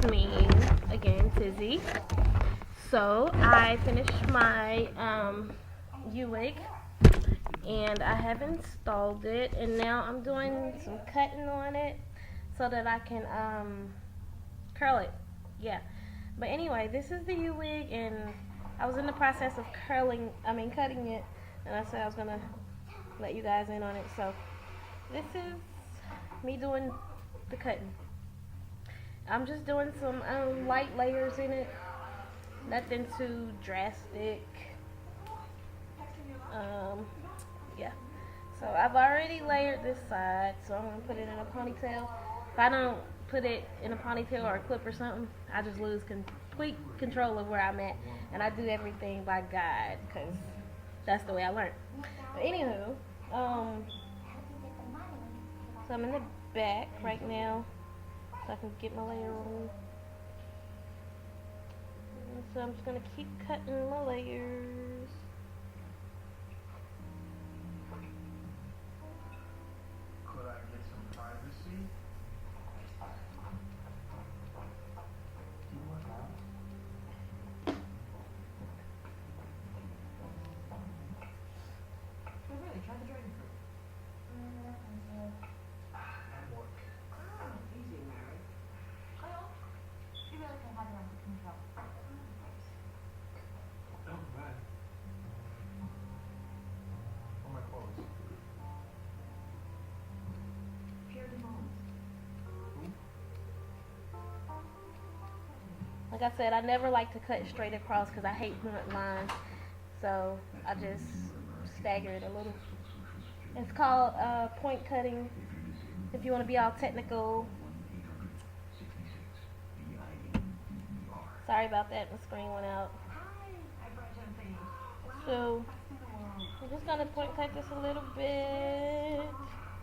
me again, Tizzy. So I finished my U-wig and I have installed it, and now I'm doing some cutting on it so that I can curl it. Yeah. But anyway, this is the U-wig, and I was in the process of cutting it, and I said I was gonna let you guys in on it. So this is me doing the cutting. I'm just doing some light layers in it, nothing too drastic. Um, yeah. So I've already layered this side, so I'm gonna put it in a ponytail. If I don't put it in a ponytail or a clip or something, I just lose complete control of where I'm at, and I do everything by guide because that's the way I learned. But anywho, so I'm in the back right now, so I can get my layer on. And so I'm just gonna keep cutting my layers. Could I get some privacy? Really, try the dragon fruit. That work. Easy, Mary. You really can have it under control. Oh, man. Where are my clothes? Pierre de Mons. Like I said, I never like to cut straight across because I hate blunt lines. So I just stagger it a little. It's called point cutting, if you want to be all technical. Sorry about that, the screen went out. I brought champagne. So I'm just gonna point cut this a little bit,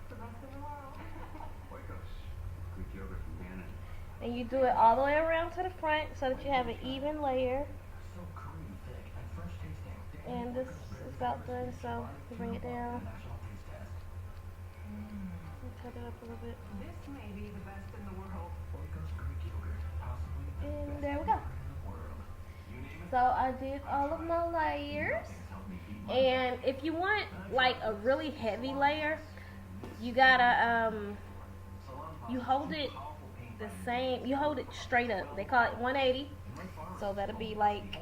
The best in the world. Greek yogurt from Gannon. and you do it all the way around to the front so that you have an even layer. So creamy thick and fresh tasting. And this is about done, so you bring it down. Cut it up a little bit. This may be the best in the world. Oikos Greek yogurt, possibly the And best there we go. yogurt in the world. You name it. So I did all of my layers. And if you want like a really heavy layer, you gotta you hold it the same, you hold it straight up. They call it 180. So that'll be like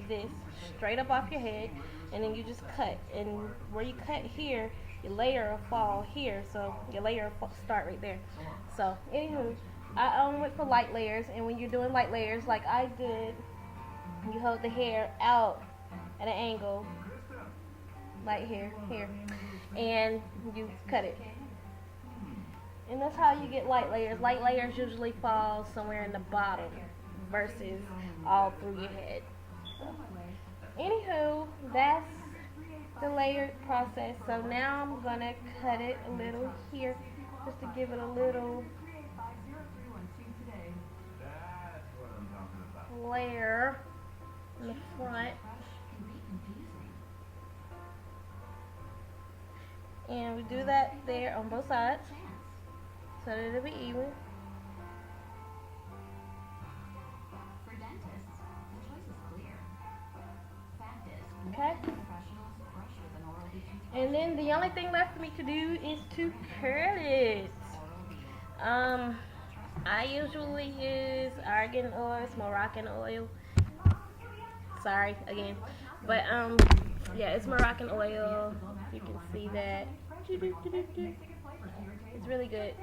this, straight up off your head, and then you just cut. And where you cut here, your layer will fall here, so your layer will start right there. So anywho, I went for light layers, and when you're doing light layers like I did, you hold the hair out at an angle, like here, and you cut it. And that's how you get light layers. Light layers usually fall somewhere in the bottom versus all through your head. So, anywho, that's the layered process. So now I'm gonna cut it a little here, just to give it a little That's what I'm talking about. layer in the front. And we do that there on both sides, so that it'll be even. For dentists, the choice is clear. Fact is, Okay. professionals fresher than Oral B. And then the only thing left for me to do is to curl it. I usually use argan oil, it's Moroccan oil. Sorry again, but yeah, it's Moroccan oil. You can see that. It's really good.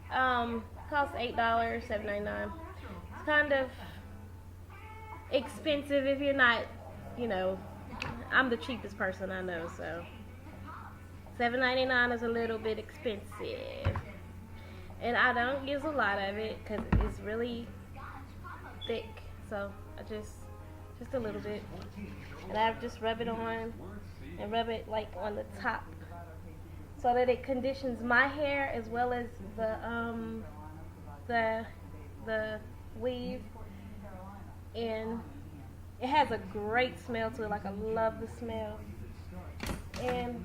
Costs $8, $7.99. It's kind of expensive if you're not, you know, I'm the cheapest person I know, so $7.99 is a little bit expensive. And I don't use a lot of it because it's really thick, so I just a little bit. And I just rub it on and rub it like on the top so that it conditions my hair as well as the weave. And it has a great smell to it, like I love the smell. And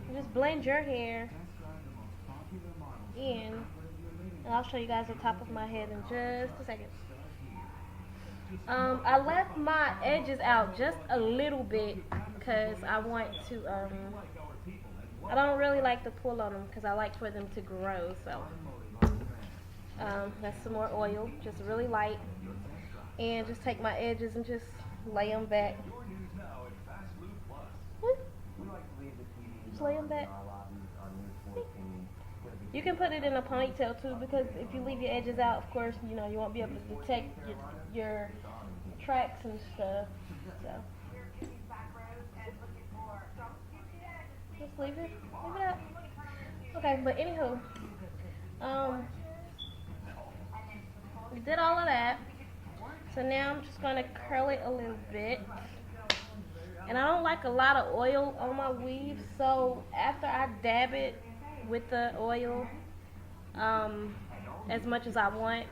you just blend your hair in And I'll show you guys the top of my head in just a second. I left my edges out just a little bit because I want to, I don't really like to pull on them because I like for them to grow. So that's some more oil, just really light. And just take my edges and just lay them back. Just lay them back. You can put it in a ponytail too, because if you leave your edges out, of course, you know, you won't be able to detect your tracks and stuff. So just leave it out. Okay, but anywho, we did all of that. So now I'm just gonna curl it a little bit. And I don't like a lot of oil on my weave, so after I dab it with the oil, as much as I want,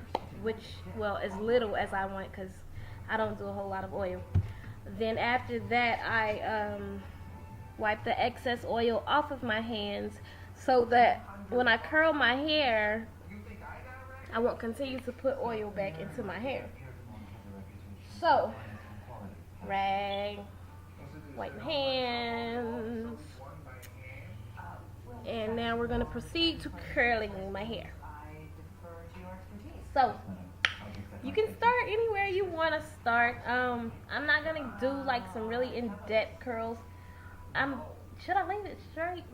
well, as little as I want, because I don't do a whole lot of oil. Then after that, I wipe the excess oil off of my hands so that when I curl my hair, I won't continue to put oil back into my hair. So, rag, wipe my hands, and now we're going to proceed to curling my hair. So, you can start anywhere you want to start. I'm not going to do like some really in-depth curls. Should I leave it straight?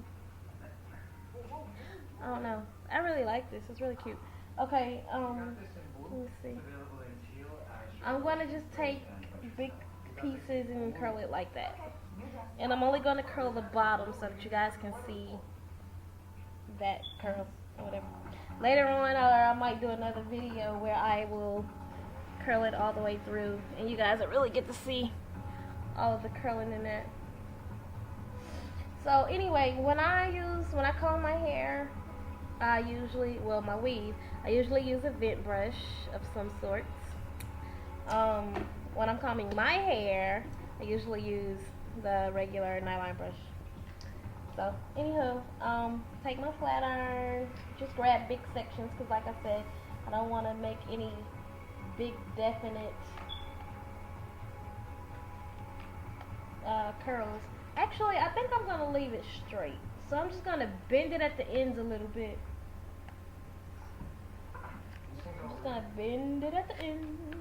I don't know. I really like this. It's really cute. Okay, let me see. I'm going to just take big pieces and curl it like that. And I'm only going to curl the bottom so that you guys can see that curl or whatever. Later on, I might do another video where I will curl it all the way through, and you guys will really get to see all of the curling in that. So anyway, when I comb my hair, my weave, I usually use a vent brush of some sorts. When I'm combing my hair, I usually use the regular nylon brush. So, anywho, take my flat iron, just grab big sections, because like I said, I don't want to make any big definite curls. Actually, I think I'm going to leave it straight. So I'm just going to bend it at the ends a little bit. I'm just going to bend it at the ends.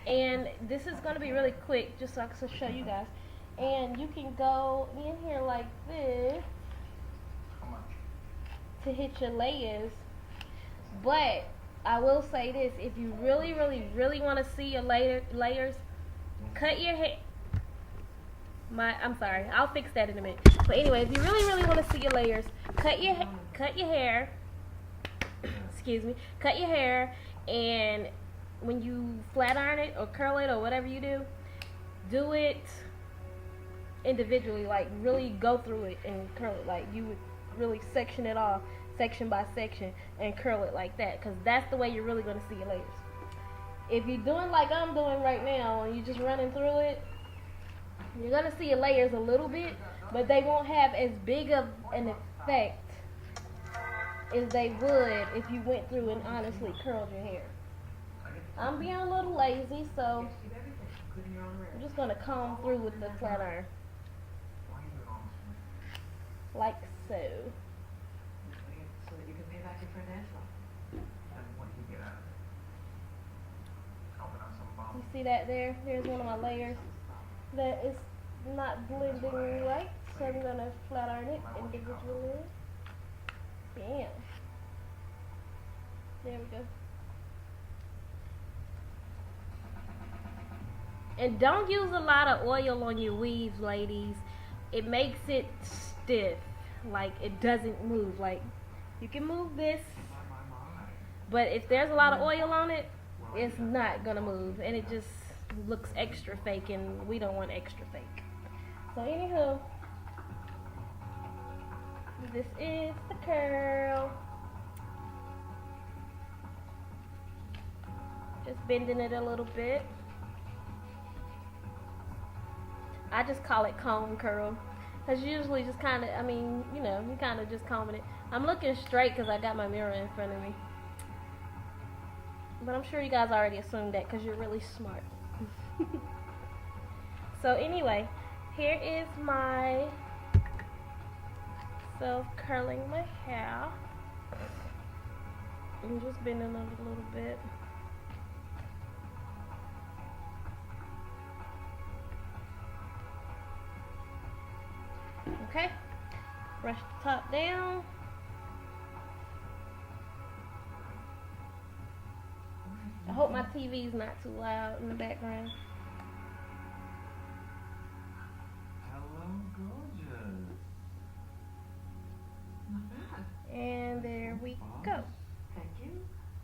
And this is going to be really quick, just so I can show you guys. And you can go in here like this to hit your layers. But I will say this, if you really, really, really want to see your layers, cut your hair. I'm sorry, I'll fix that in a minute. But anyway, if you really, really want to see your layers, cut your hair. Excuse me. Cut your hair, and when you flat iron it or curl it or whatever you do it individually, like really go through it and curl it. Like you would really section it off, section by section, and curl it like that, because that's the way you're really going to see your layers. If you're doing like I'm doing right now and you're just running through it, you're going to see your layers a little bit, but they won't have as big of an effect as they would if you went through and honestly curled your hair. I'm being a little lazy, so I'm just going to comb through with the flat iron. Like so. So that you can pay back your friend Angela. You see that there? There's one of my layers that is not blending right, so I'm going to flat iron it individually. Bam. There we go. And don't use a lot of oil on your weaves, ladies. It makes it stiff. Like, it doesn't move. Like, you can move this, but if there's a lot of oil on it, it's not gonna move, and it just looks extra fake, and we don't want extra fake. So anywho, this is the curl. Just bending it a little bit. I just call it comb curl, because usually just kind of, you kind of just combing it. I'm looking straight because I got my mirror in front of me. But I'm sure you guys already assumed that because you're really smart. So anyway, here is my self curling my hair. I'm just bending it a little bit. Okay, brush the top down. I hope my TV is not too loud in the background. Hello, gorgeous. Not bad. And there we go. Thank you.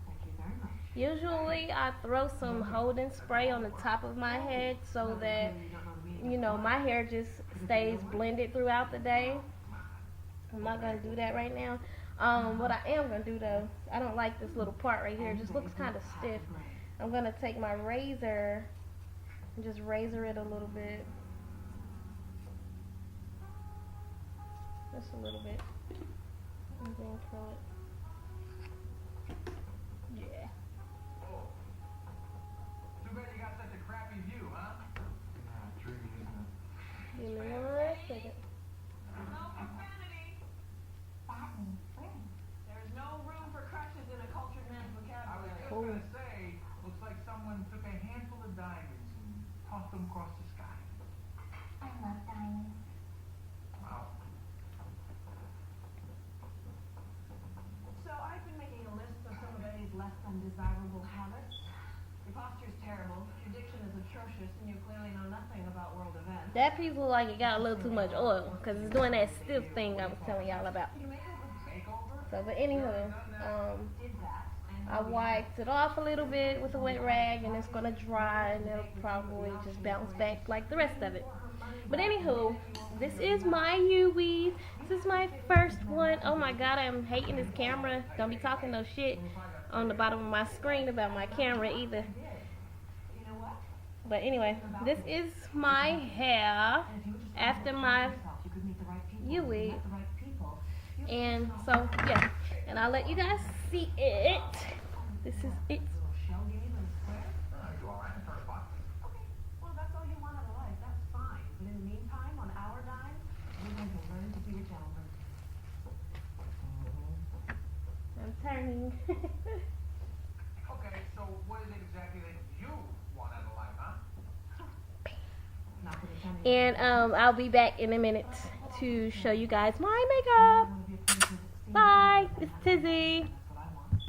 Thank you very much. Usually I throw some holding spray on the top of my head so that, you know, my hair just stays blended throughout the day. I'm not going to do that right now. What I am going to do though, I don't like this little part right here. It just looks kind of stiff. I'm going to take my razor and just razor it a little bit. Just a little bit. And then curl it. Yeah. Oh. Too bad you got such a crappy view, huh? Yeah, true, isn't it? Give me 1 second. No profanity. There is no room for crushes in a cultured man's I was just vocabulary. gonna say, looks like someone took a handful of diamonds and tossed them across the sky. I love diamonds. Wow. So I've been making a list of some of Eddie's less than desirable habits. Your posture's terrible, your diction is atrocious, and you clearly know nothing about world events. That piece look like it got a little too much oil because it's doing that stiff thing I was telling y'all about. Can you make it Makeover? So, but anywho, did that? And I wiped it off a little bit with a wet rag and it's gonna dry and it'll probably just bounce back like the rest of it. But anywho, this is my U-weave. This is my first one. Oh my god, I'm hating this camera. Don't be talking no shit on the bottom of my screen about my camera either. you know what? But anyway, this is my hair after my You could meet the right people. U-weave. The right people. And so, yeah. And I'll let you guys see it. This is it. Little shell game in a square. You alright? First spot. Okay, well, that's all you want out of life. That's fine. But in the meantime, on our dime, you're going to learn to be a gentleman. I'm turning. Okay, so what is it exactly that you want out of life, huh? Not that it's any- And I'll be back in a minute to show you guys my makeup. I wanna be a person that's seen. Bye. It's Tizzy.